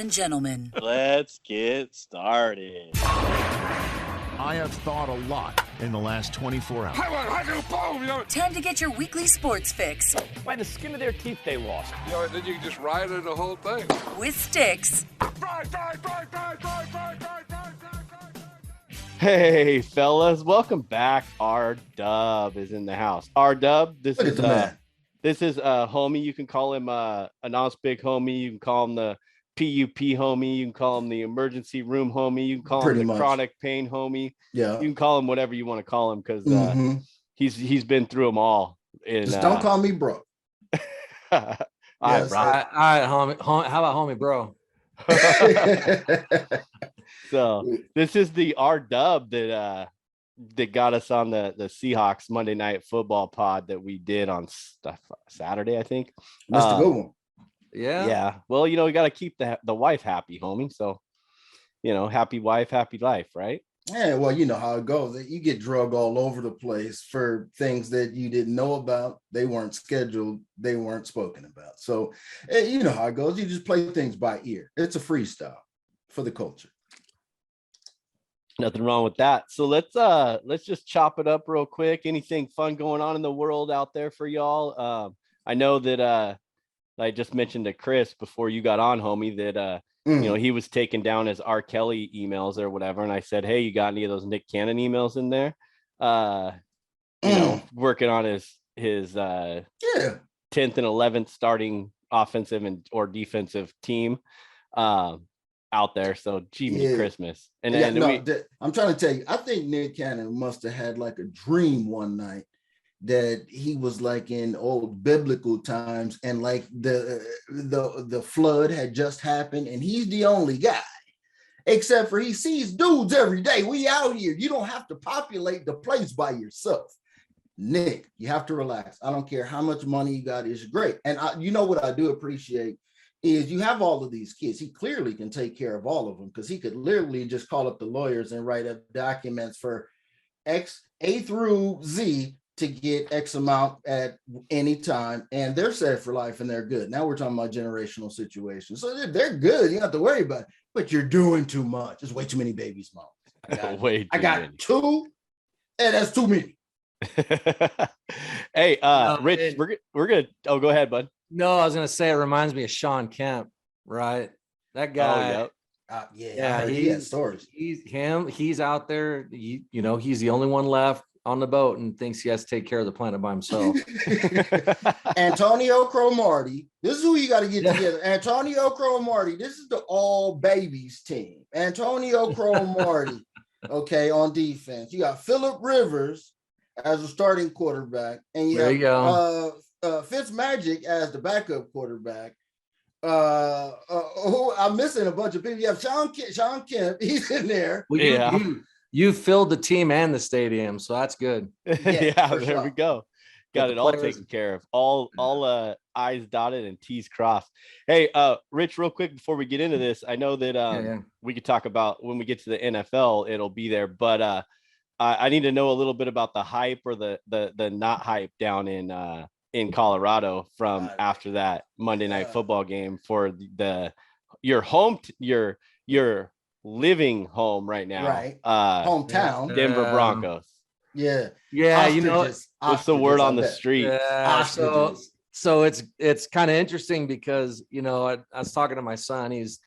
and gentlemen, let's get started. I have thought a lot in the last 24 hours. Time to get your weekly sports fix By the skin of their teeth, they lost. Then you can just ride it the whole thing. with Stix. Hey, fellas, welcome back. R-Dub is in the house. R-Dub, this is homie. You can call him a non-big homie. You can call him the PUP homie. You can call him the emergency room homie. You can call him the chronic pain homie. Yeah, you can call him whatever you want to call him because he's been through them all. Just don't call me bro. All right, bro. All right, homie. How about homie, bro? So this is the R-Dub that got us on the Seahawks Monday Night Football pod that we did on Saturday, I think. That's a good one. Yeah. Well, we got to keep the wife happy, homie. So, happy wife, happy life, right? Yeah, well, you know how it goes. You get drug all over the place for things that you didn't know about. They weren't scheduled. They weren't spoken about. So, you know how it goes. You just play things by ear. It's a freestyle for the culture. Nothing wrong with that. So let's just chop it up real quick. Anything fun going on in the world out there for y'all? I know that I just mentioned to Chris before you got on, homie, that he was taking down his R. Kelly emails or whatever, and I said, hey, you got any of those Nick Cannon emails in there? Working on his 10th and 11th starting offensive or defensive team out there. So gee, Christmas. And then I'm trying to tell you, I think Nick Cannon must have had like a dream one night that he was like in old biblical times and like the flood had just happened and he's the only guy, except for he sees dudes every day. We out here. You don't have to populate the place by yourself. Nick, you have to relax. I don't care how much money you got, it's great. And you know what I do appreciate is you have all of these kids. He clearly can take care of all of them because he could literally just call up the lawyers and write up documents for X, A through Z to get X amount at any time. And they're set for life and they're good. Now we're talking about generational situations. So they're good. You don't have to worry about it, but you're doing too much. There's way too many babies, Mom. I got two, and that's too many. Hey, Rich, we're gonna go ahead, bud. No, I was gonna say it reminds me of Sean Kemp, right? That guy. He has stories. He's out there. He's the only one left on the boat and thinks he has to take care of the planet by himself. Antonio Cromartie. This is who you got to get together. Antonio Cromartie. This is the all babies team. Antonio Cromartie. Okay, on defense. You got Phillip Rivers as a starting quarterback, and you have Fitzmagic as the backup quarterback. I'm missing a bunch of people. You have Sean Kemp. He's in there. Well, you filled the team and the stadium, so that's good. There we go. Got it all taken care of. All I's dotted and T's crossed. Hey, Rich, real quick before we get into this, I know that we could talk about when we get to the NFL, it'll be there, but I need to know a little bit about the hype or the not hype down in Colorado from after that Monday Night Football game for your living home right now, right? Hometown, Denver Broncos. Yeah. What's the word on the street? So it's kind of interesting because I was talking to my son. He's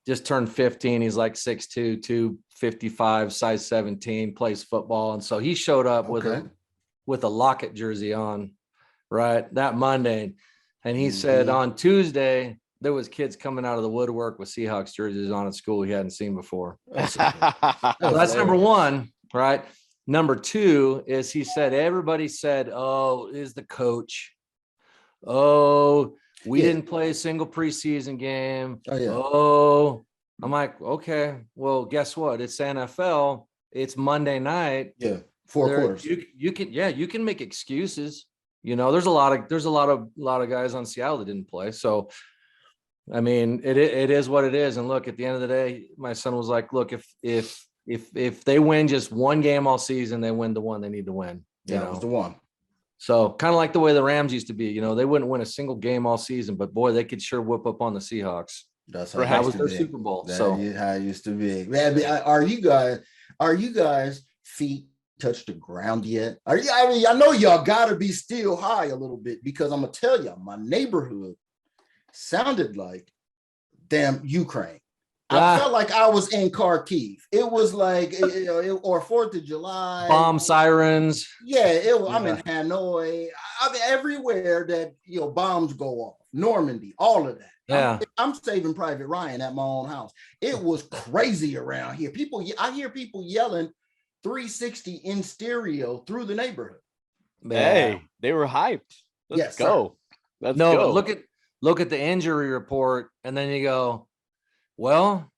just turned 15. He's like 6'2", 255, size 17, plays football, and so he showed up with a Lockett jersey on, right, that Monday, and he said on Tuesday there was kids coming out of the woodwork with Seahawks jerseys on at school he hadn't seen before. So that's number one, right? Number two is he said everybody said, "Oh, is the coach? Oh, we didn't play a single preseason game. Oh." I'm like, okay, well, guess what? It's NFL. It's Monday night. Yeah, 4 quarters. You can make excuses. There's a lot of guys on Seattle that didn't play. So, I mean, it is what it is. And look, at the end of the day, my son was like, look, if they win just one game all season, they win the one they need to win. That was the one. So kind of like the way the Rams used to be, they wouldn't win a single game all season, but boy, they could sure whip up on the Seahawks. That's how that was their Super Bowl. That's so how it used to be. Man, are you guys feet touch the ground yet? I mean, I know y'all gotta be still high a little bit, because I'm gonna tell y'all, my neighborhood sounded like damn Ukraine. I felt like I was in Kharkiv. It was like, or 4th of July. Bomb sirens. Yeah, I'm in Hanoi. I mean, everywhere that, bombs go off. Normandy, all of that. Yeah. I'm saving Private Ryan at my own house. It was crazy around here. I hear people yelling 360 in stereo through the neighborhood. Hey, they were hyped. Let's go. Let's go. But look at the injury report, and then you go, well,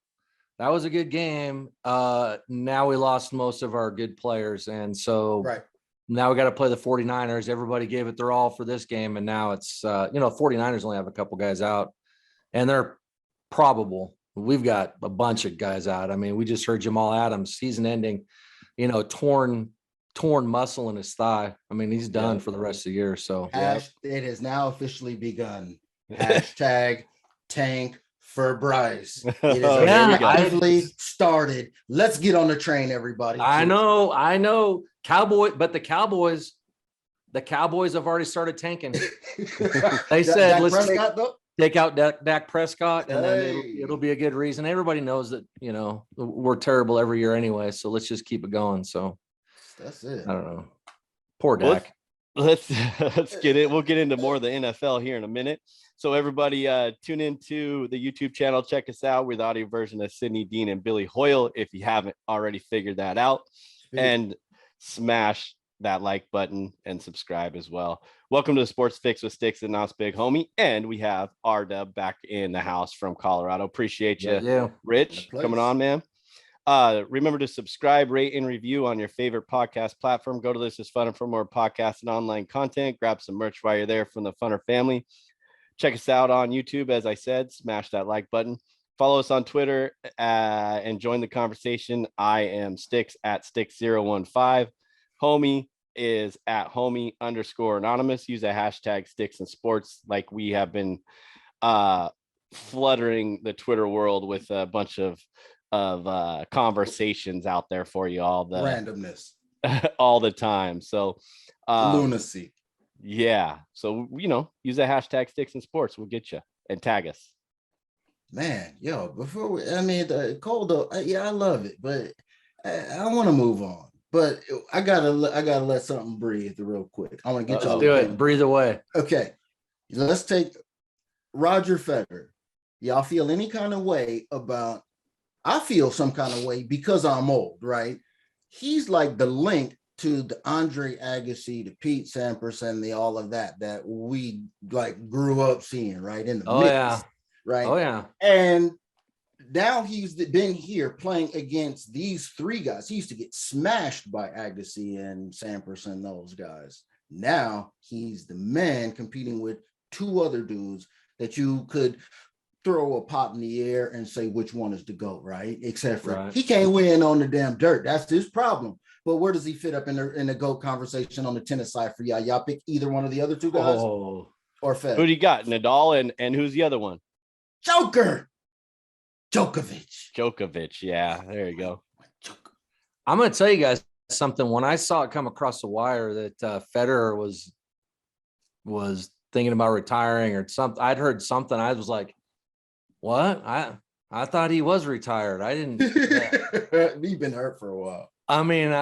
that was a good game. Now we lost most of our good players. And so now we got to play the 49ers. Everybody gave it their all for this game. And now it's, 49ers only have a couple guys out, and they're probable. We've got a bunch of guys out. I mean, we just heard Jamal Adams, season ending, torn muscle in his thigh. I mean, he's done for the rest of the year. So it has now officially begun. Hashtag tank for Bryce. It is officially started. Let's get on the train, everybody. I know. The Cowboys have already started tanking. They said, let's take out Dak Prescott, and then it'll be a good reason. Everybody knows that, we're terrible every year anyway, so let's just keep it going. So that's it. I don't know. Poor Dak. Let's get it. We'll get into more of the NFL here in a minute. So everybody tune into the YouTube channel. Check us out. We're the audio version of Sidney Dean and Billy Hoyle, if you haven't already figured that out. And smash that like button and subscribe as well. Welcome to the Sports Fix with Stix and Nas Big Homie. And we have R-Dub back in the house from Colorado. Appreciate you, Rich, coming on, man. Remember to subscribe, rate, and review on your favorite podcast platform. Go to This Is Funner for more podcasts and online content. Grab some merch while you're there from the Funner family. Check us out on YouTube. As I said, smash that like button. Follow us on Twitter and join the conversation. I am Stix at Stix015. Homie is at homie_anonymous. Use the hashtag Stix and Sports, like we have been fluttering the Twitter world with a bunch of conversations out there for you, all the randomness all the time. So lunacy. Yeah. So, use the hashtag Stix and Sports. We'll get you, and tag us. Man, before the cold, I love it, but I want to move on. But I gotta let something breathe real quick. I want to get y'all. Do it. Breathe away. Okay. Let's take Roger Federer. Y'all feel any kind of way about? I feel some kind of way because I'm old, right? He's like the link to the Andre Agassi, the Pete Sampras, and the all of that we like grew up seeing, right? In the mix, right? Oh yeah. And now he's been here playing against these three guys. He used to get smashed by Agassi and Sampras and those guys. Now he's the man competing with two other dudes that you could throw a pot in the air and say which one is the GOAT, right? Except for he can't win on the damn dirt. That's his problem. But where does he fit up in the GOAT conversation on the tennis side for y'all? Y'all pick either one of the other two guys or Fed? Who do you got? Nadal and who's the other one? Djokovic. Yeah, there you go. I'm going to tell you guys something. When I saw it come across the wire that Federer was thinking about retiring or something, I'd heard something. I was like, what? I thought he was retired. I didn't. He's been hurt for a while. I mean,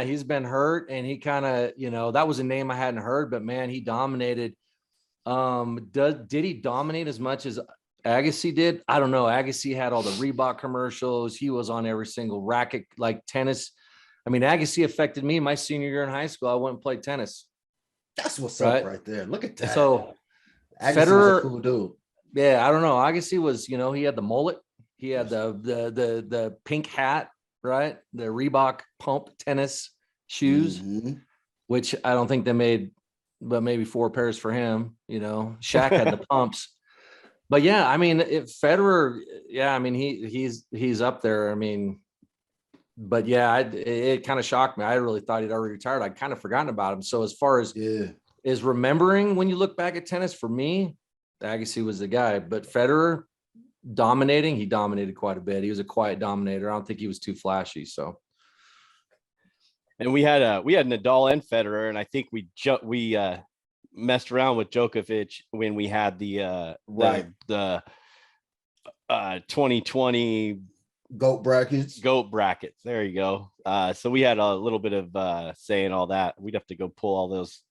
he's been hurt, and he kind of, that was a name I hadn't heard, but man, he dominated. Did he dominate as much as Agassi did? I don't know. Agassi had all the Reebok commercials. He was on every single racket, like tennis. I mean, Agassi affected me my senior year in high school. I went and played tennis. That's what's up right there. Look at that. So Agassi Federer, was a cool dude. Yeah, I don't know. Agassi was, he had the mullet. He had the pink hat, right? The Reebok pump tennis shoes, which I don't think they made, but maybe 4 pairs for him. Shaq had the pumps. But yeah, I mean, Federer, I mean, he's up there. I mean, but yeah, it kind of shocked me. I really thought he'd already retired. I'd kind of forgotten about him. So as far as is remembering when you look back at tennis, for me, Agassi was the guy. But Federer, dominating, he dominated quite a bit. He was a quiet dominator. I don't think he was too flashy. So, and we had Nadal and Federer, and I think we messed around with Djokovic when we had the 2020 GOAT brackets. There you go. So we had a little bit of saying all that. We'd have to go pull all those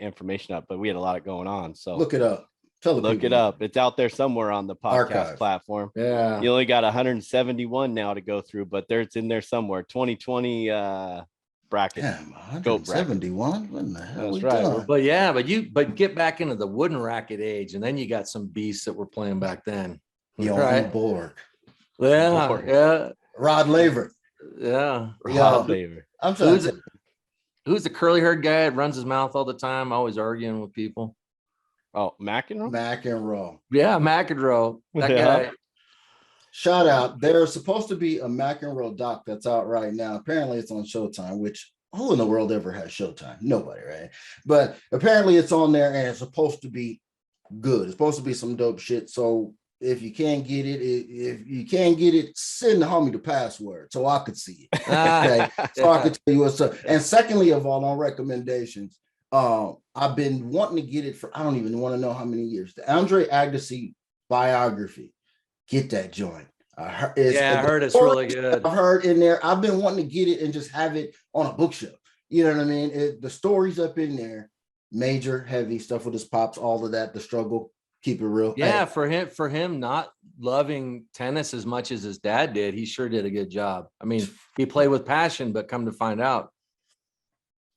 information up, but we had a lot going on. So look it up. Look it up. It's out there somewhere on the podcast platform. Yeah. You only got 171 now to go through, but it's in there somewhere. 2020 bracket. Damn, 171. What the hell? That's right. But get back into the wooden racket age, and then you got some beasts that were playing back then. Right. Borg. Yeah. Rod Laver. Yeah. Rod Laver. I'm sorry. Who's the curly haired guy that runs his mouth all the time, always arguing with people? Oh, McEnroe? McEnroe. Yeah, McEnroe. That guy. Shout out. There's supposed to be a McEnroe doc that's out right now. Apparently it's on Showtime, which who in the world ever has Showtime? Nobody, right? But apparently it's on there and it's supposed to be good. It's supposed to be some dope shit. So if you can't get it, send the homie the password so I could see it. Okay. So I could tell you what's up. And secondly of all, on recommendations, I've been wanting to get it for I don't even want to know how many years. The Andre Agassi biography. Get that joint. I heard it's really good. I've heard in there. I've been wanting to get it and just have it on a bookshelf. You know what I mean? The stories up in there, major, heavy stuff with his pops, all of that, the struggle. Keep it real. Yeah, for him not loving tennis as much as his dad did, he sure did a good job. I mean, he played with passion, but come to find out,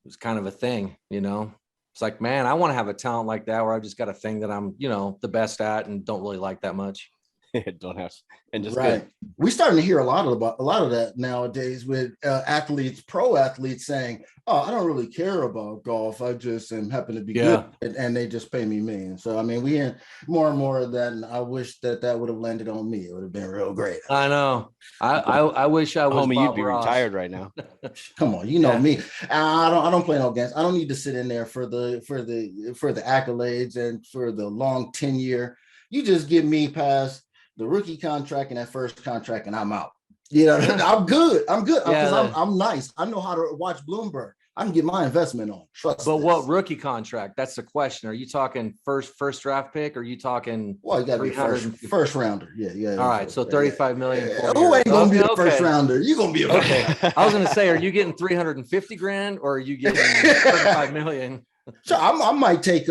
it was kind of a thing, you know. It's like, man, I want to have a talent like that where I've just got a thing that I'm, you know, the best at and don't really like that much. Don't have and just right. Good. We're starting to hear a lot of that nowadays with pro athletes saying, "Oh, I don't really care about golf. I just am happen to be good, and they just pay me millions." So I mean, we hear more and more of that, and I wish that would have landed on me. It would have been real great. I know. I wish I was. Homie, you'd be retired right now. Come on, you know me. I don't play no games. I don't need to sit in there for the accolades and for the long tenure. You just give me past the rookie contract and that first contract, and I'm out. You know, I'm good. Because I'm nice. I know how to watch Bloomberg. I can get my investment on. Trust. But what rookie contract? That's the question. Are you talking first draft pick? Or are you talking? Well, you got to be first rounder. Yeah. All right, so 35 million. Who ain't gonna be the first rounder? You gonna be okay. I was gonna say, are you getting 350 grand or are you getting 35 million? So I might take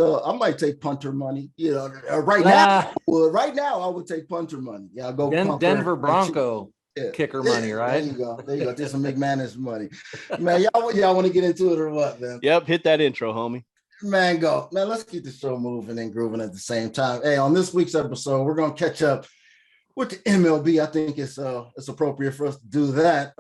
punter money. You know, right now I would take punter money. Yeah, I'll go Denver Bronco kicker money, right? There you go. There's some McManus money, man. Y'all want to get into it or what, man? Yep, hit that intro, homie. Man, let's keep the show moving and grooving at the same time. Hey, on this week's episode, we're gonna catch up with the MLB. I think it's appropriate for us to do that.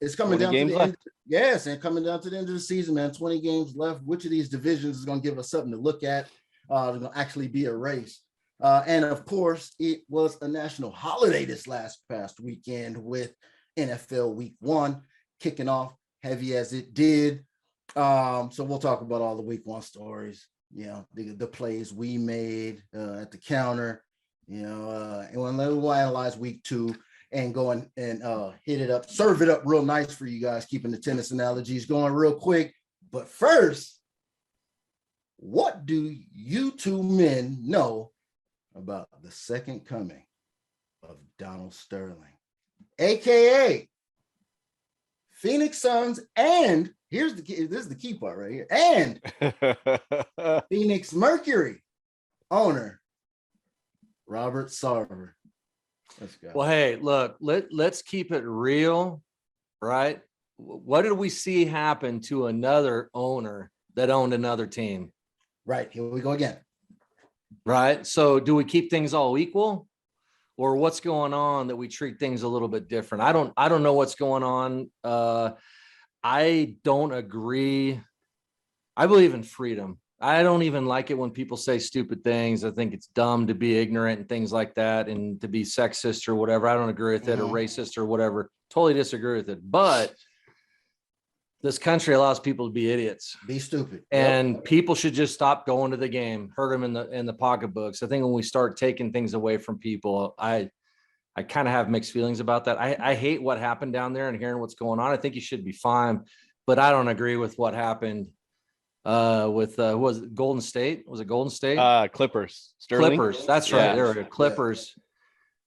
It's coming down to the end. Yes, and coming down to the end of the season, man. 20 games left. Which of these divisions is going to give us something to look at? It's going to actually be a race. And of course, it was a national holiday this past weekend with NFL Week 1 kicking off heavy as it did. So we'll talk about all the Week 1 stories. You know, the plays we made at the counter. You know, and we'll analyze Week 2. And go and hit it up, serve it up real nice for you guys, keeping the tennis analogies going real quick. But first, what do you two men know about the second coming of Donald Sterling, aka Phoenix Suns, and this is the key part right here, and Phoenix Mercury owner Robert Sarver? Well, hey, look, let's keep it real, right? What did we see happen to another owner that owned another team? Right, here we go again. Right, so do we keep things all equal, or what's going on that we treat things a little bit different? I don't know what's going on. I don't agree. I believe in freedom. I don't even like it when people say stupid things. I think it's dumb to be ignorant and things like that and to be sexist or whatever. I don't agree with it, or racist or whatever. Totally disagree with it. But this country allows people to be idiots. Be stupid. And people should just stop going to the game, hurt them in the pocketbooks. I think when we start taking things away from people, I I kind of have mixed feelings about that. I hate what happened down there and hearing what's going on. I think he should be fine, but I don't agree with what happened with was it Golden State? Was it Golden State? Clippers. Sterling? Clippers. That's right. There we go. Clippers. Yeah.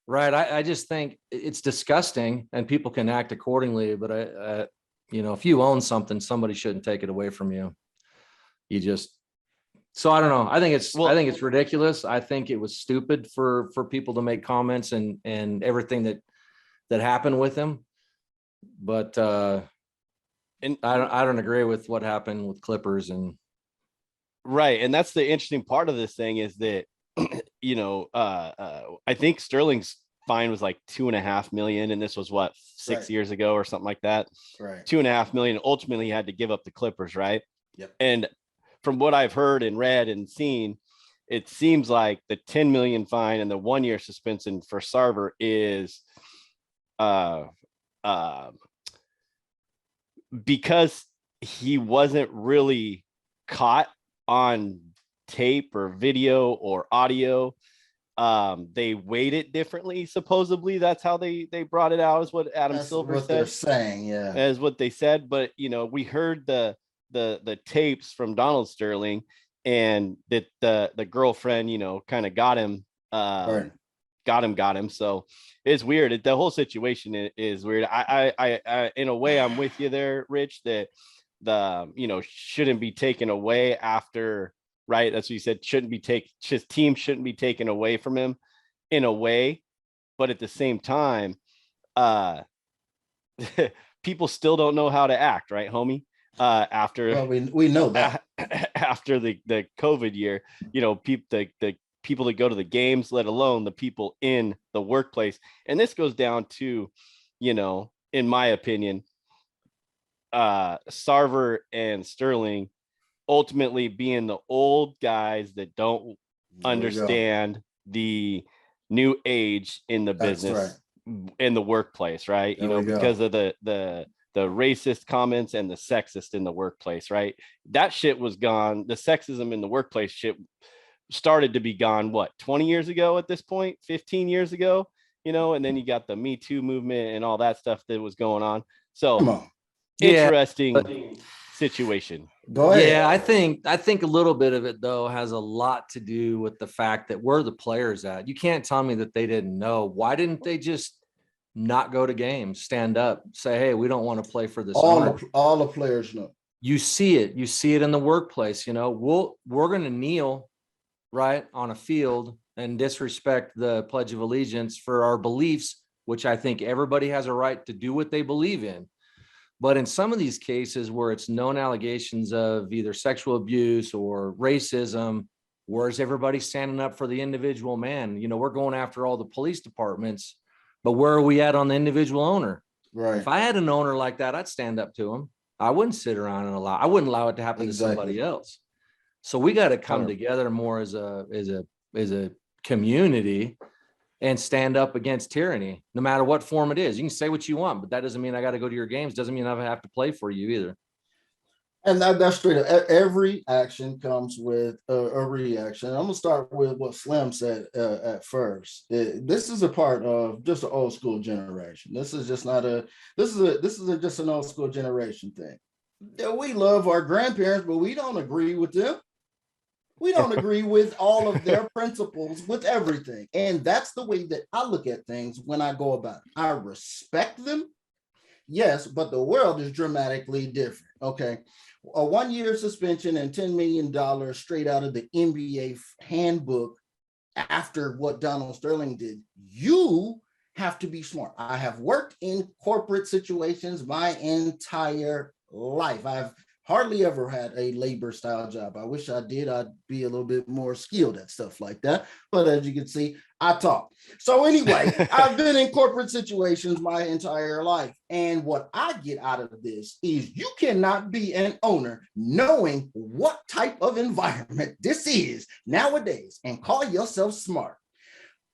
Right. I just think it's disgusting and people can act accordingly, but if you own something, somebody shouldn't take it away from you. So I don't know. I think it's ridiculous. I think it was stupid for people to make comments and everything that happened with him. But and I don't agree with what happened with Clippers and right. And that's the interesting part of this thing is that I think Sterling's fine was like $2.5 million, and this was what 6 years ago or something like that. Right. $2.5 million. Ultimately, he had to give up the Clippers, right? Yep. And from what I've heard and read and seen, it seems like the $10 million fine and the 1 year suspension for Sarver is because he wasn't really caught on tape or video or audio. They weighed it differently. Supposedly that's how they brought it out, is what Adam Silver said. They're saying, yeah, as what they said. But we heard the tapes from Donald Sterling, and that the girlfriend kind of got him. Got him. So it's weird. The whole situation is weird. I in a way I'm with you there, Rich, that the shouldn't be taken away after, right? That's what you said. His team shouldn't be taken away from him in a way, but at the same time, people still don't know how to act, right, homie? After we know that after the COVID year, the people that go to the games, let alone the people in the workplace. And this goes down to, in my opinion, Sarver and Sterling ultimately being the old guys that don't understand the new age in the business, in the workplace, right? Because of the racist comments and the sexist in the workplace, right? That shit was gone. The sexism in the workplace shit started to be gone, 20 years ago at this point, 15 years ago, and then you got the Me Too movement and all that stuff that was going on. So interesting situation. Go ahead. Yeah, I think a little bit of it though has a lot to do with the fact that where the players at. You can't tell me that they didn't know. Why didn't they just not go to games, stand up, say, hey, we don't want to play for this? All the players know. You see it in the workplace. We're going to kneel right on a field and disrespect the Pledge of Allegiance for our beliefs, which I think everybody has a right to do what they believe in. But in some of these cases where it's known allegations of either sexual abuse or racism, where's everybody standing up for the individual man? We're going after all the police departments, but where are we at on the individual owner? Right. If I had an owner like that, I'd stand up to him. I wouldn't sit around and I wouldn't allow it to happen to somebody else. So we got to come together more as a community and stand up against tyranny, no matter what form it is. You can say what you want, but that doesn't mean I got to go to your games. Doesn't mean I have to play for you either. And that's straight up. Every action comes with a reaction. I'm gonna start with what Slim said at first. This is a part of just an old school generation. This is just just an old school generation thing. We love our grandparents, but we don't agree with them. We don't agree with all of their principles, with everything. And that's the way that I look at things when I go about it. I respect them, yes, but the world is dramatically different. Okay. A 1 year suspension and $10 million straight out of the NBA handbook after what Donald Sterling did. You have to be smart. I have worked in corporate situations my entire life. I've hardly ever had a labor style job. I wish I did. I'd be a little bit more skilled at stuff like that. But as you can see, I talk. So anyway, I've been in corporate situations my entire life. And what I get out of this is you cannot be an owner knowing what type of environment this is nowadays and call yourself smart.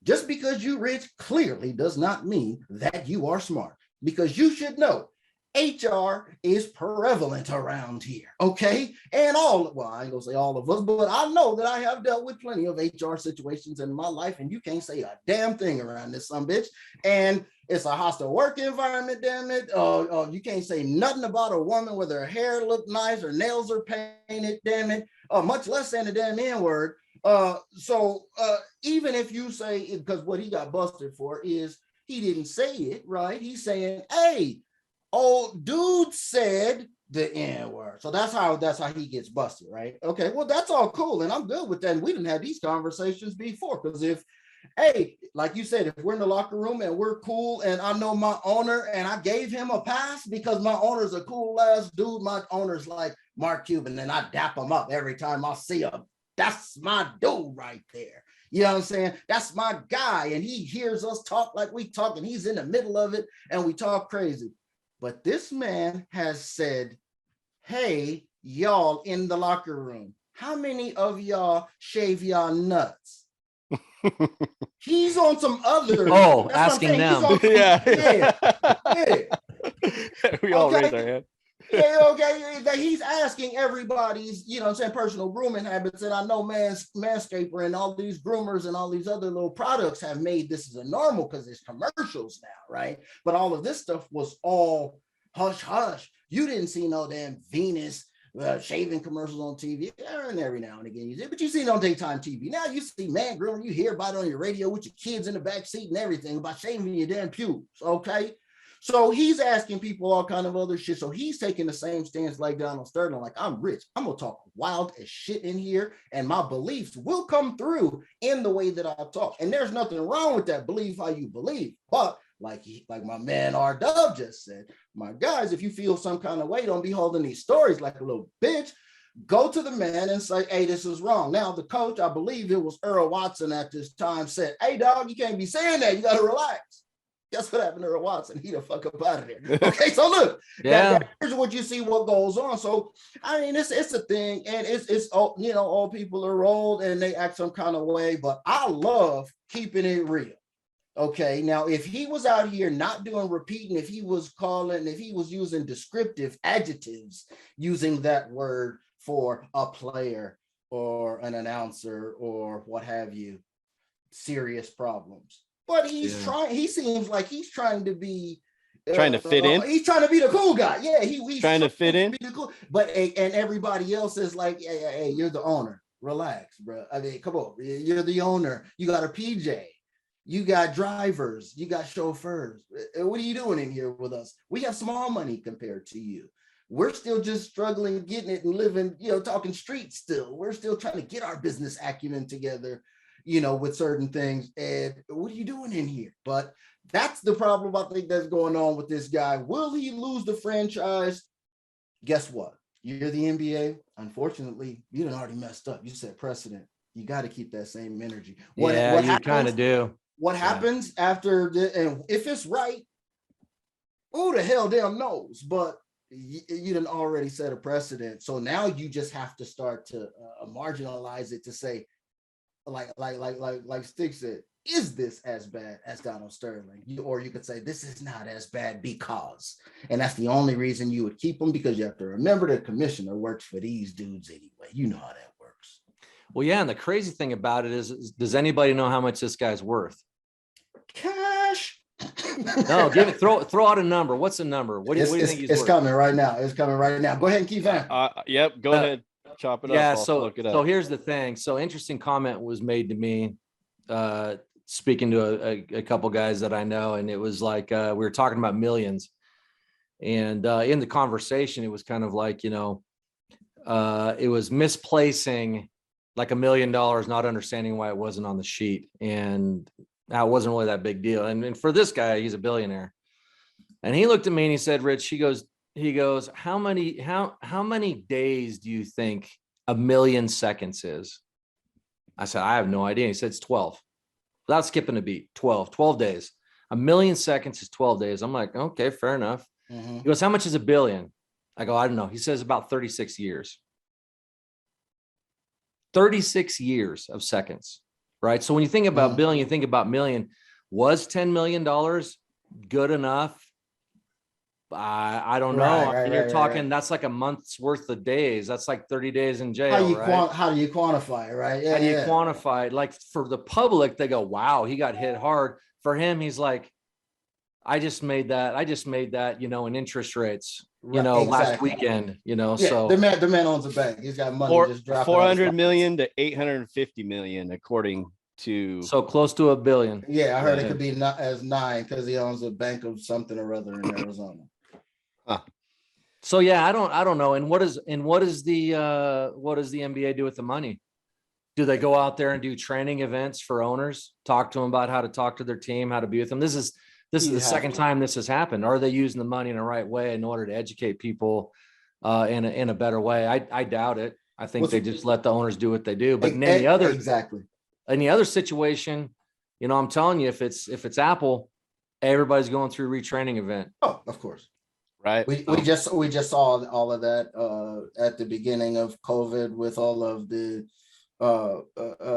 Just because you're rich clearly does not mean that you are smart, because you should know HR is prevalent around here, okay? And I ain't gonna say all of us, but I know that I have dealt with plenty of HR situations in my life, and you can't say a damn thing around this son bitch. And it's a hostile work environment, damn it. You can't say nothing about a woman with her hair look nice, her nails are painted, damn it. Much less saying the damn N-word. So even if you say, because what he got busted for is he didn't say it, right? He's saying, hey, old dude said the N-word. So that's how he gets busted, right? Okay, well, that's all cool, and I'm good with that. And we didn't have these conversations before, because if, hey, like you said, if we're in the locker room and we're cool, and I know my owner, and I gave him a pass because my owner's a cool ass dude. My owner's like Mark Cuban, and I dap him up every time I see him. That's my dude right there. You know what I'm saying? That's my guy, and he hears us talk like we talk, and he's in the middle of it, and we talk crazy. But this man has said, hey, y'all in the locker room, how many of y'all shave y'all nuts? He's on some other. Asking them. Yeah. We all raise our hand. Yeah, okay. He's asking everybody's, you know what I'm saying, personal grooming habits. And I know Manscaper and all these groomers and all these other little products have made this as a normal because there's commercials now, right? But all of this stuff was all hush hush. You didn't see no damn Venus shaving commercials on TV. And every now and again you did, but you see it on daytime TV. Now you see man grooming, you hear about it on your radio with your kids in the back seat and everything about shaving your damn pubes, okay? So he's asking people all kind of other shit. So he's taking the same stance like Donald Sterling, like, I'm rich. I'm going to talk wild as shit in here, and my beliefs will come through in the way that I talk. And there's nothing wrong with that. Believe how you believe. But like my man R-Dub just said, my guys, if you feel some kind of way, don't be holding these stories like a little bitch. Go to the man and say, hey, this is wrong. Now, the coach, I believe it was Earl Watson at this time, said, hey, dog, you can't be saying that. You got to relax. Guess what happened to Earl Watson? He the fuck up out of there. Okay, so look, here's what you see, what goes on. So I mean, it's a thing, and it's all, you know, all people are old and they act some kind of way, but I love keeping it real. Okay, now if he was out here not doing repeating, if he was using descriptive adjectives, using that word for a player or an announcer or what have you, serious problems. But he's trying. He seems like he's trying to be trying to fit in. He's trying to be the cool guy. Yeah, he's trying to fit in. Cool. But and everybody else is like, hey, you're the owner. Relax, bro. I mean, come on. You're the owner. You got a PJ. You got drivers. You got chauffeurs. What are you doing in here with us? We have small money compared to you. We're still just struggling, getting it and living, you know, talking street still. We're still trying to get our business acumen together, you know, with certain things. And what are you doing in here? But that's the problem I think that's going on with this guy. Will he lose the franchise? Guess what? You're the NBA. Unfortunately, you done already messed up. You set precedent. You got to keep that same energy. What you kind of do. What happens after and if it's right, who the hell damn knows? But you done already set a precedent. So now you just have to start to marginalize it to say, like Stix said, is this as bad as Donald Sterling? Or you could say this is not as bad because, and that's the only reason you would keep them, because you have to remember the commissioner works for these dudes anyway. You know how that works. Well, yeah, and the crazy thing about it is does anybody know how much this guy's worth? Cash. No, throw out a number. What's the number? What do you think he's worth? It's coming right now. It's coming right now. Go ahead and keep on. Yep, go ahead. Chop it up. Yeah, so here's the thing. So interesting comment was made to me, speaking to a couple guys that I know, and it was like we were talking about millions, and in the conversation, it was kind of like, you know, it was misplacing like $1 million, not understanding why it wasn't on the sheet, and how it wasn't really that big deal. And for this guy, he's a billionaire, and he looked at me and he said, "Rich," he goes, how many days do you think 1 million seconds is? I said, I have no idea. He said, it's 12. Without skipping a beat, 12 days. 1 million seconds is 12 days. I'm like, okay, fair enough. Mm-hmm. He goes, how much is 1 billion? I go, I don't know. He says about 36 years. 36 years of seconds, right? So when you think about billion, you think about million. Was $10 million good enough I don't know. I mean, you're talking that's like a month's worth of days. That's like 30 days in jail. How do you quantify it, right? How do you quantify it? Like for the public, they go, wow, he got hit hard. For him, he's like, I just made that, you know, in interest rates, you know, last weekend, you know. So the man owns a bank. He's got money just dropping 400 million to 850 million, according to. So close to $1 billion. Yeah, I heard it could be not as 9 because he owns a bank of something or other in Arizona. So yeah, I don't know. And what does the NBA do with the money? Do they go out there and do training events for owners, talk to them about how to talk to their team, how to be with them? This is the second time this has happened. Are they using the money in the right way in order to educate people in a better way? I doubt it. I think they just let the owners do what they do. But in any other situation, you know, I'm telling you, if it's Apple, everybody's going through a retraining event. Oh, of course. Right. We just saw all of that at the beginning of COVID with all of the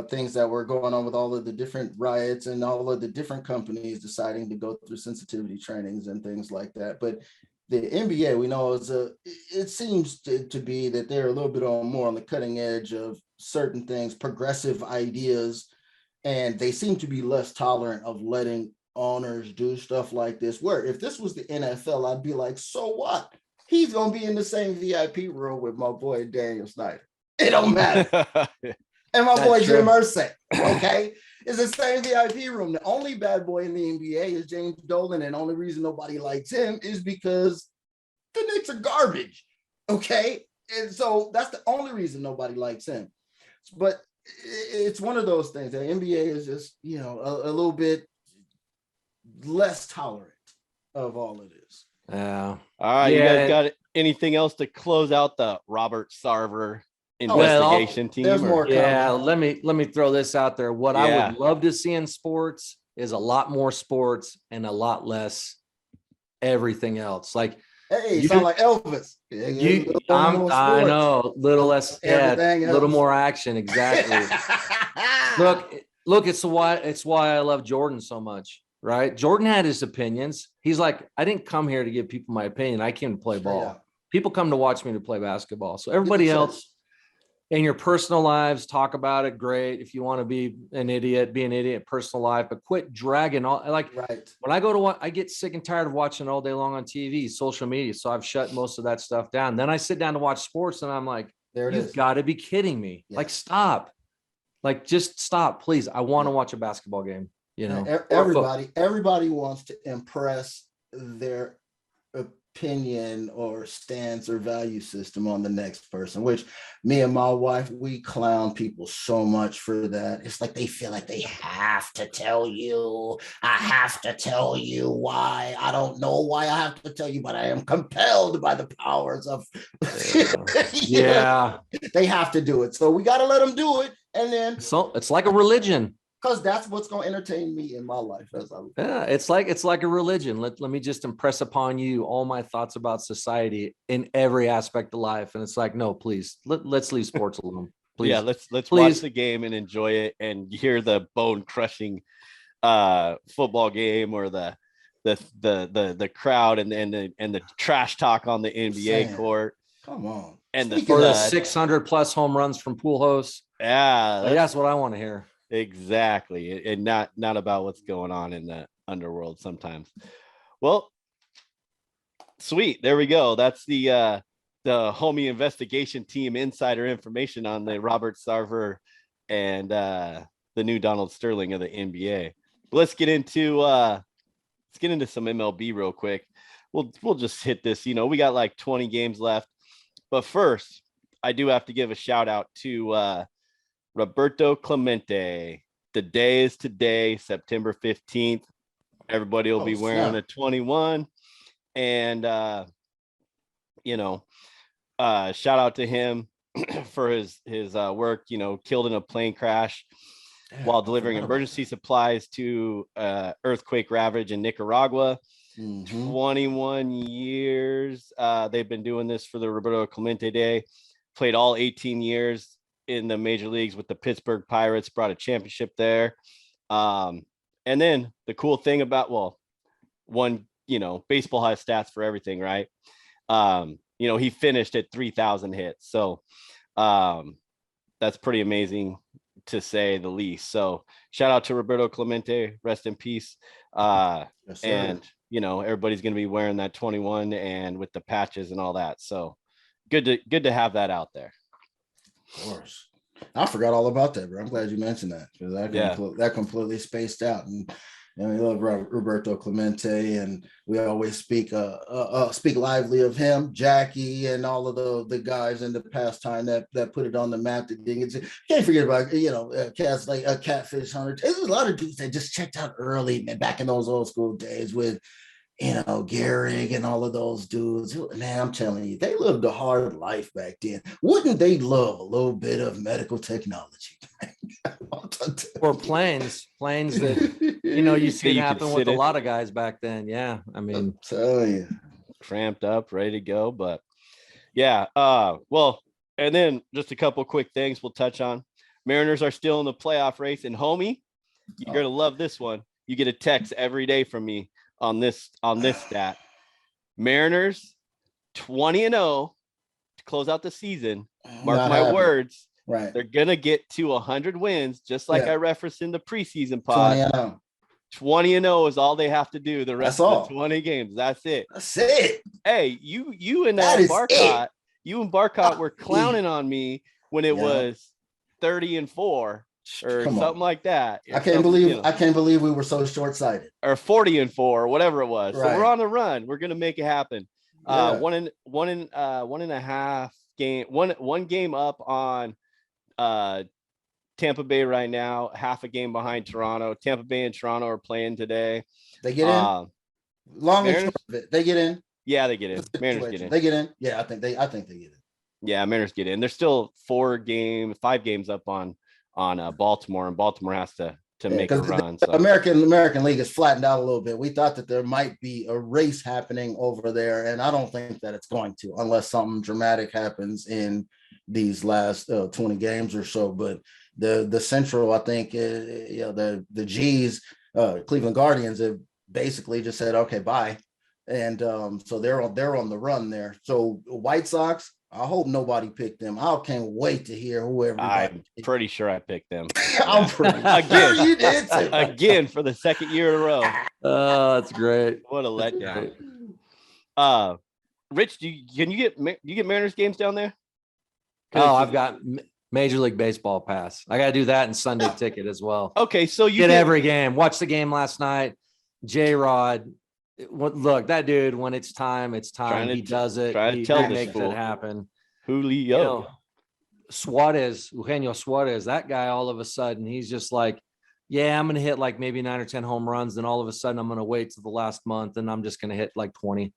things that were going on with all of the different riots and all of the different companies deciding to go through sensitivity trainings and things like that. But the NBA, we know, it seems to be that they're a little bit more on the cutting edge of certain things, progressive ideas, and they seem to be less tolerant of letting owners do stuff like this. Where if this was the NFL, I'd be like, so what? He's gonna be in the same VIP room with my boy Daniel Snyder. It don't matter. And my boy Jim Irsay, okay? It's the same VIP room. The only bad boy in the NBA is James Dolan, and the only reason nobody likes him is because the Knicks are garbage, okay? And so that's the only reason nobody likes him. But it's one of those things. The NBA is just, you know, a little bit less tolerant of all of this. Yeah. All right. You guys got anything else to close out the Robert Sarver investigation team? There's more. Yeah. Let me throw this out there. What I would love to see in sports is a lot more sports and a lot less everything else. Like, hey, you sound like Elvis. I know, little less, little more action. Exactly. Look, it's why I love Jordan so much. Right? Jordan had his opinions. He's like, I didn't come here to give people my opinion. I came to play ball. Yeah. People come to watch me to play basketball. So everybody else in your personal lives, talk about it. Great. If you want to be an idiot in personal life, but quit dragging all when I go to I get sick and tired of watching all day long on TV, social media. So I've shut most of that stuff down. Then I sit down to watch sports and I'm like, you've got to be kidding me. Yeah. Like, stop. Like, just stop, please. I want to watch a basketball game. You know, everybody wants to impress their opinion or stance or value system on the next person, which me and my wife, we clown people so much for that. It's like they feel like they have to tell you. I have to tell you why. I don't know why I have to tell you, but I am compelled by the powers of they have to do it. So we got to let them do it. And then so it's like a religion. Because that's what's going to entertain me in my life. It's like a religion. Let me just impress upon you all my thoughts about society in every aspect of life. And it's like, no, please, let's leave sports alone. Please. Yeah, let's watch the game and enjoy it and hear the bone crushing football game or the crowd and the trash talk on the NBA court. Come on. And the 600 plus home runs from Pujols. Yeah, that's what I want to hear. Exactly. And not about what's going on in the underworld sometimes. Well, sweet. There we go. That's the homie investigation team insider information on the Robert Sarver and the new Donald Sterling of the NBA. But let's get into some MLB real quick. We'll just hit this. You know, we got like 20 games left. But first, I do have to give a shout out to Roberto Clemente. The day is today, September 15th. Everybody will be wearing a 21. And, shout out to him for his work, killed in a plane crash while delivering emergency supplies to earthquake ravage in Nicaragua. 21 years. They've been doing this for the Roberto Clemente Day. Played all 18 years in the major leagues with the Pittsburgh Pirates, brought a championship there. And then the cool thing about, won baseball has stats for everything, right? He finished at 3,000 hits. So that's pretty amazing to say the least. So shout out to Roberto Clemente, rest in peace. Yes, and everybody's going to be wearing that 21 and with the patches and all that. So good to have that out there. Of course. I forgot all about that, bro. I'm glad you mentioned that, because that completely spaced out. And we love Roberto Clemente, and we always speak lively of him, Jackie, and all of the guys in the past time that put it on the map. Can't forget about cats like Catfish Hunter. There's a lot of dudes that just checked out early, man, back in those old school days with Gehrig and all of those dudes. Man, I'm telling you, they lived a hard life back then. Wouldn't they love a little bit of medical technology? Or planes that you see it happen with a lot of guys back then. Yeah, I mean, I'm telling you, cramped up, ready to go. But yeah, well, and then just a couple quick things we'll touch on. Mariners are still in the playoff race, and homie, you're gonna love this one. You get a text every day from me on this stat. Mariners 20-0 to close out the season. Mark my words. Right. They're gonna get to 100 wins, just like I referenced in the preseason pod. 20-0 is all they have to do the rest of the 20 games. That's it. Hey, you and Barcott, were clowning on me when it was 30-4 or something like that. I can't believe we were so short-sighted. Or 40-4 or whatever it was. Right. So we're on the run. We're gonna make it happen. One and a half game, one game up on Tampa Bay right now, half a game behind Toronto. Tampa Bay and Toronto are playing today. They get in. Long and short of it, they get in. Yeah, they get in. Mariners get in. They get in. Yeah, I think they get in. Yeah, Mariners get in. They're still 5 games up on Baltimore, and Baltimore has to make a run. So American League is flattened out a little bit. We thought that there might be a race happening over there, and I don't think that it's going to, unless something dramatic happens in these last 20 games or so. But the Central, I think, the G's, Cleveland Guardians have basically just said, okay, bye. And so they're on the run there. So White Sox, I hope nobody picked them. I can't wait to hear whoever. I'm pretty sure I picked them. I'm pretty sure you did too. Again for the second year in a row. Oh, that's great. What a letdown. Rich, do you get Mariners games down there? Oh, I've got Major League Baseball pass. I got to do that and Sunday ticket as well. Okay, so you get every game. Watch the game last night. J-Rod. Look, that dude, when it's time, it's time. He does it. He makes it happen. Julio. Eugenio Suarez, that guy, all of a sudden, he's just like, yeah, I'm going to hit like maybe 9 or 10 home runs. Then all of a sudden, I'm going to wait till the last month and I'm just going to hit like 20.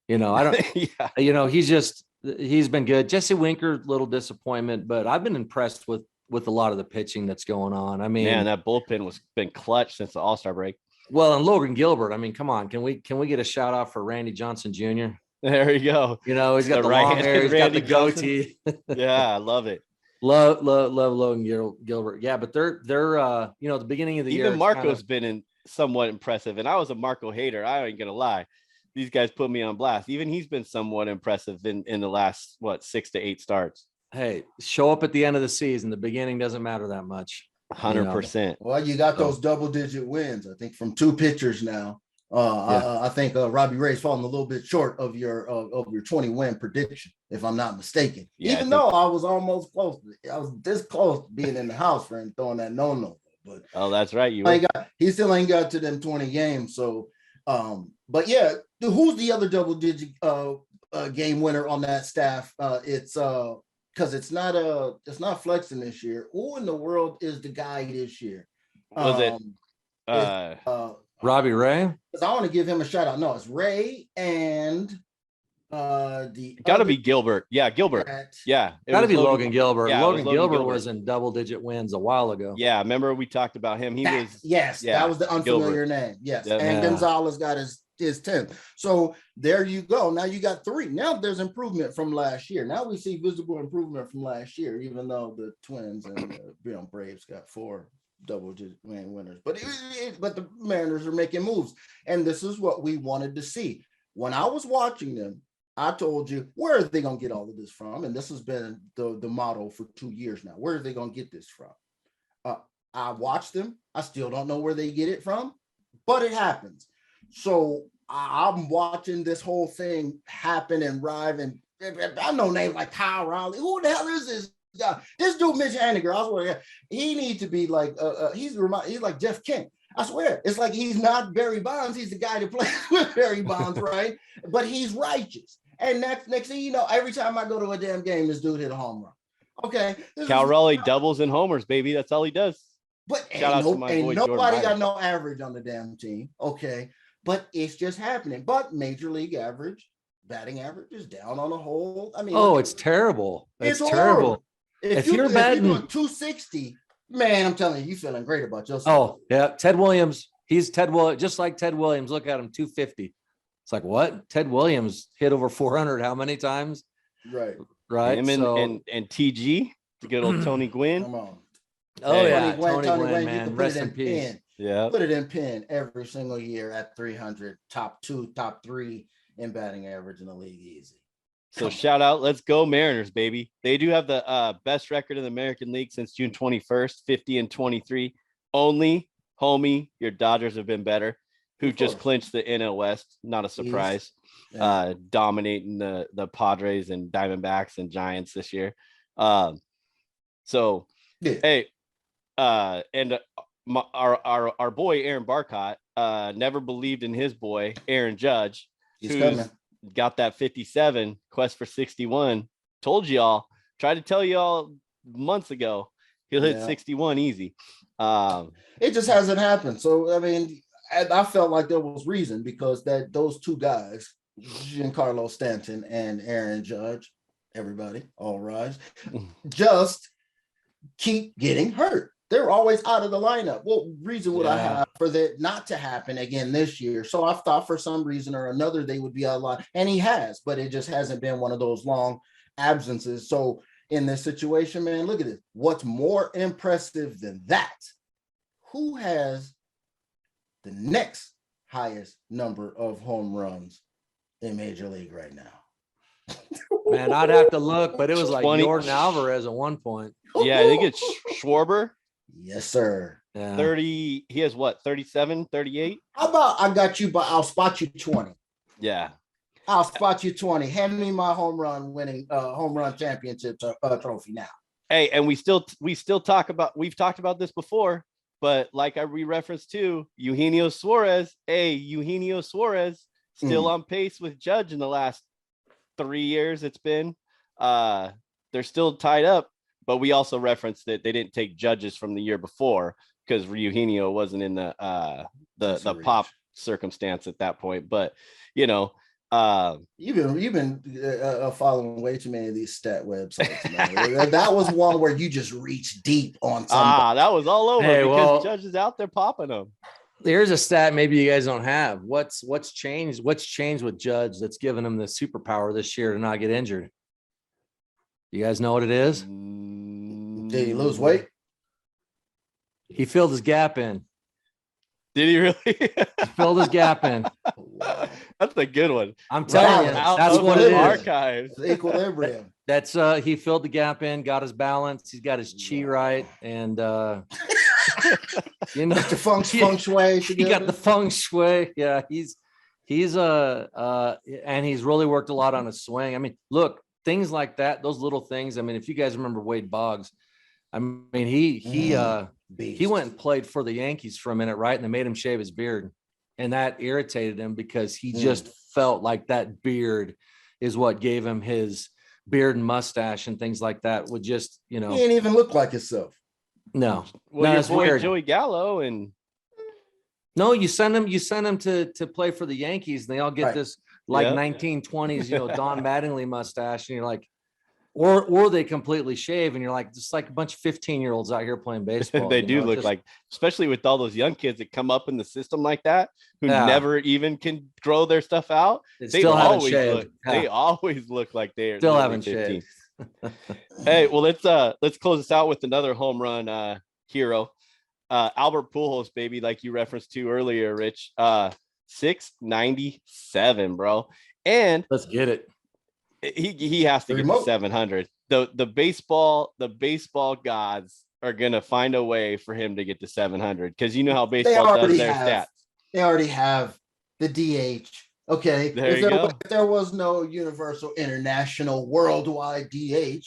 I don't, he's been good. Jesse Winker, little disappointment, but I've been impressed with a lot of the pitching that's going on. I mean, man, that bullpen been clutch since the All-Star break. Well, and Logan Gilbert, I mean, come on, can we get a shout out for Randy Johnson Jr.? There you go. He's got the long hair, he's got the goatee. Yeah, I love it. Love Logan Gilbert. Yeah, but they're the beginning of the year. Even Marco's been somewhat impressive, and I was a Marco hater. I ain't gonna lie. These guys put me on blast. Even he's been somewhat impressive in the last 6 to 8 starts. Hey, show up at the end of the season. The beginning doesn't matter that much. 100%. Well, you got those double-digit wins, I think, from 2 pitchers now. I think Robbie Ray's falling a little bit short of your 20-win prediction, if I'm not mistaken. Yeah, Even though I was almost close. I was this close to being in the house for him throwing that no. But that's right. He still ain't got to them 20 games. So, but yeah, who's the other double-digit game winner on that staff? It's because it's not flexing this year. Who in the world is the guy this year? Was it Robbie Ray? Because I want to give him a shout out. No, it's Ray and gotta be Gilbert. Yeah, Gilbert. Yeah, gotta be Logan Gilbert. Yeah, Logan Gilbert was in double-digit wins a while ago. Yeah, remember we talked about him. That was the unfamiliar name. Yes, and Gonzalez got his 10th. So there you go. Now you got 3. Now there's improvement from last year. Now we see visible improvement from last year, even though the Twins and Braves got 4 double-digit winners. But but the Mariners are making moves, and this is what we wanted to see. When I was watching them, I told you, where are they going to get all of this from? And this has been the motto for 2 years now. Where are they going to get this from? I watched them. I still don't know where they get it from, but it happens. So I'm watching this whole thing happen and rive. And I know names like Kyle Riley. Who the hell is this guy? This dude, Mitch Haniger, I swear, he needs to be like, he's like Jeff Kent. I swear, it's like he's not Barry Bonds. He's the guy that plays with Barry Bonds, right? But he's righteous. And next thing you know, every time I go to a damn game, this dude hit a home run. Okay. Cal Raleigh doubles and homers, baby. That's all he does. But ain't nobody got no average on the damn team. Okay. But it's just happening. But major league average, batting average is down on the whole. I mean, it's terrible. It's terrible. If you're batting 260, man, I'm telling you, feeling great about yourself. Oh, yeah. Ted Williams. He's Ted Williams, just like Ted Williams. Look at him, 250. It's like, what? Ted Williams hit over 400 how many times? Right. Him and TG, the good old Tony Gwynn. Come on. Oh, yeah. Tony Gwynn, man. Rest in peace. Pen. Yeah. Put it in pen every single year at 300, top 2, top 3 in batting average in the league easy. So shout out, let's go Mariners, baby. They do have the best record in the American League since June 21st, 50-23. Only, homie, your Dodgers have been better, who just clinched the NL West. Not a surprise. Yeah. Dominating the Padres and Diamondbacks and Giants this year. Hey, and our boy Aaron Barcott never believed in his boy Aaron Judge. He's coming. Got that 57 quest for 61. Told y'all, tried to tell y'all months ago, he'll hit 61 easy. It just hasn't happened. So I mean, I felt like there was reason because those two guys, Giancarlo Stanton and Aaron Judge, everybody, all rise, just keep getting hurt. They're always out of the lineup. What reason would I have for that not to happen again this year? So I thought for some reason or another they would be out of line, and he has, but it just hasn't been one of those long absences. So in this situation, man, look at it. What's more impressive than that? Who has the next highest number of home runs in Major League right now? Man, I'd have to look, but it was like Jordan Alvarez at one point. Yeah, I think it's Schwarber. Yes, sir. Yeah. 30. He has what? 37, 38. How about I got you, but I'll spot you 20. Yeah. I'll spot you 20. Hand me my home run championship trophy now. Hey, and we've talked about this before, but like we referenced to Eugenio Suarez. Hey, Eugenio Suarez still on pace with Judge in the last 3 years. It's been they're still tied up. But we also referenced that they didn't take Judges from the year before because Eugenio wasn't in the pop circumstance at that point. But you've been following way too many of these stat websites. Man. That was one where you just reached deep on something. That was all over because Judges out there popping them. Here's a stat maybe you guys don't have. What's changed? What's changed with Judge that's given him the superpower this year to not get injured? You guys know what it is? Did he lose weight? He filled his gap in. Did he really? He filled his gap in. That's a good one. I'm telling you, that's what it is. Archives. The equilibrium. That's he filled the gap in, got his balance, he's got his chi right, and the feng shui. He got the feng shui. Yeah, he's and he's really worked a lot on his swing. I mean, look, things like that, those little things. I mean, if you guys remember Wade Boggs, I mean, he went and played for the Yankees for a minute, right? And they made him shave his beard, and that irritated him because he just felt like that beard is what gave him his beard and mustache and things like that. Would just, he ain't even look like himself. No, well, your boy weird. Joey Gallo and you send him to play for the Yankees, and they all get this 1920s, Don Mattingly mustache, and you're like, or they completely shave, and you're like, just like a bunch of 15-year-olds out here playing baseball. They do look like, especially with all those young kids that come up in the system like that, who never even can grow their stuff out. They always look like they're still haven't shaved. Hey, well, let's close this out with another home run hero. Albert Pujols, baby, like you referenced to earlier, Rich. 697, bro. And let's get it. He has to get to 700. The baseball gods are gonna find a way for him to get to 700 because you know how baseball does their stats. They already have the DH. Okay, if there was no universal, international, worldwide DH,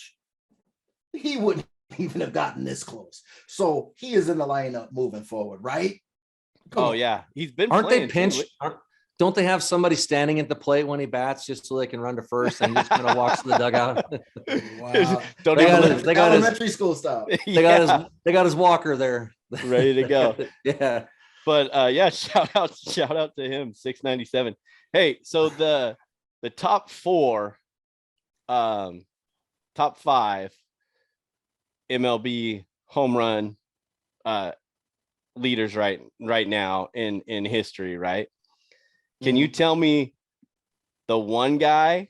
he wouldn't even have gotten this close. So he is in the lineup moving forward, right? Yeah, he's been. Aren't they pinched? Don't they have somebody standing at the plate when he bats just so they can run to first and just kind of walks to the dugout? Wow. They got elementary school style. They got his walker there, ready to go. Yeah. But shout out to him, 697. Hey, so the top 5 MLB home run leaders right now in history, right? Can you tell me the one guy,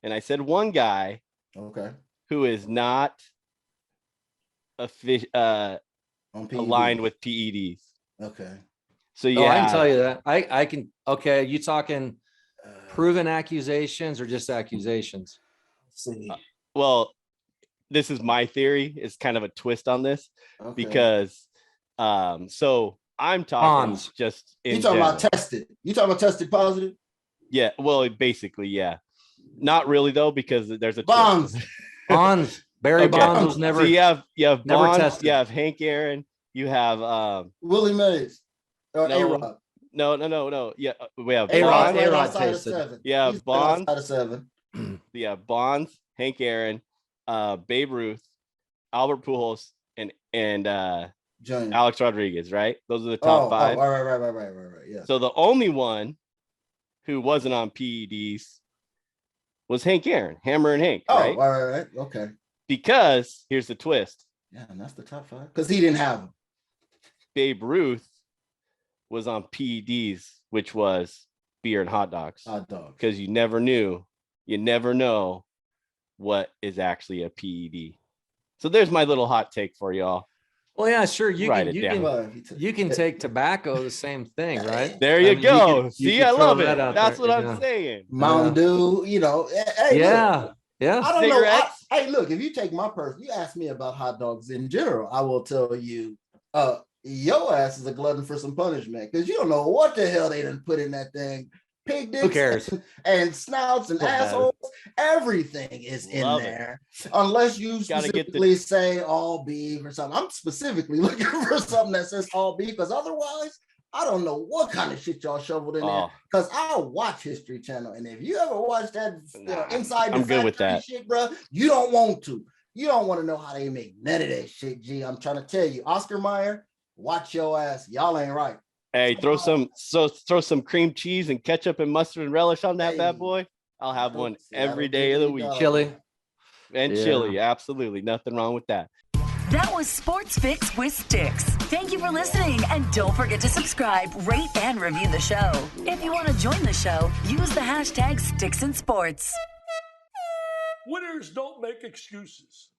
and I said one guy, okay, who is not aligned with PEDs? Okay. So I can tell you that. I can. Okay, are you talking proven accusations or just accusations? Let's see. Well, this is my theory. It's kind of a twist on this because so I'm talking just in talking general. about tested. You talking about tested positive? Yeah. Well, basically, yeah. Not really though, because there's a Bonds. Bonds. Barry Bonds was never. So you have Bonds. Tested. You have Hank Aaron. You have Willie Mays or A-Rod. No. Yeah, we have A-Rod. Bonds. A-Rod tested. Yeah, Bonds. Out of 7. Yeah, Bonds, Hank Aaron, Babe Ruth, Albert Pujols, and Alex Rodriguez, right? Those are the top 5. Right. Yeah. So the only one who wasn't on PEDs was Hank Aaron, Hammer and Hank, right? Right. Okay. Because here's the twist. Yeah, and that's the top 5. Because he didn't have them. Babe Ruth was on PEDs, which was beer and hot dogs. Because you never know what is actually a PED. So there's my little hot take for y'all. Well, yeah, sure. You can take tobacco, the same thing, right? There you go. See, I love it. That's what I'm saying. Mountain Dew, Hey, yeah. I don't know. Hey, look, if you take my person, you ask me about hot dogs in general, I will tell you, your ass is a glutton for some punishment because you don't know what the hell they done put in that thing. Pig dicks. Who cares? And snouts and assholes. Everything is in there. Unless you specifically say all beef or something. I'm specifically looking for something that says all beef because otherwise, I don't know what kind of shit y'all shoveled in there. Because I watch History Channel. And if you ever watch that inside the factory shit, bro, you don't want to. You don't want to know how they make none of that shit, G. I'm trying to tell you. Oscar Mayer, watch your ass. Y'all ain't right. Hey, throw some cream cheese and ketchup and mustard and relish on that bad boy. I'll have one every day of the week. Chili. Chili, absolutely. Nothing wrong with that. That was Sports Fix with Stix. Thank you for listening, and don't forget to subscribe, rate, and review the show. If you want to join the show, use the hashtag StixandSports. Winners don't make excuses.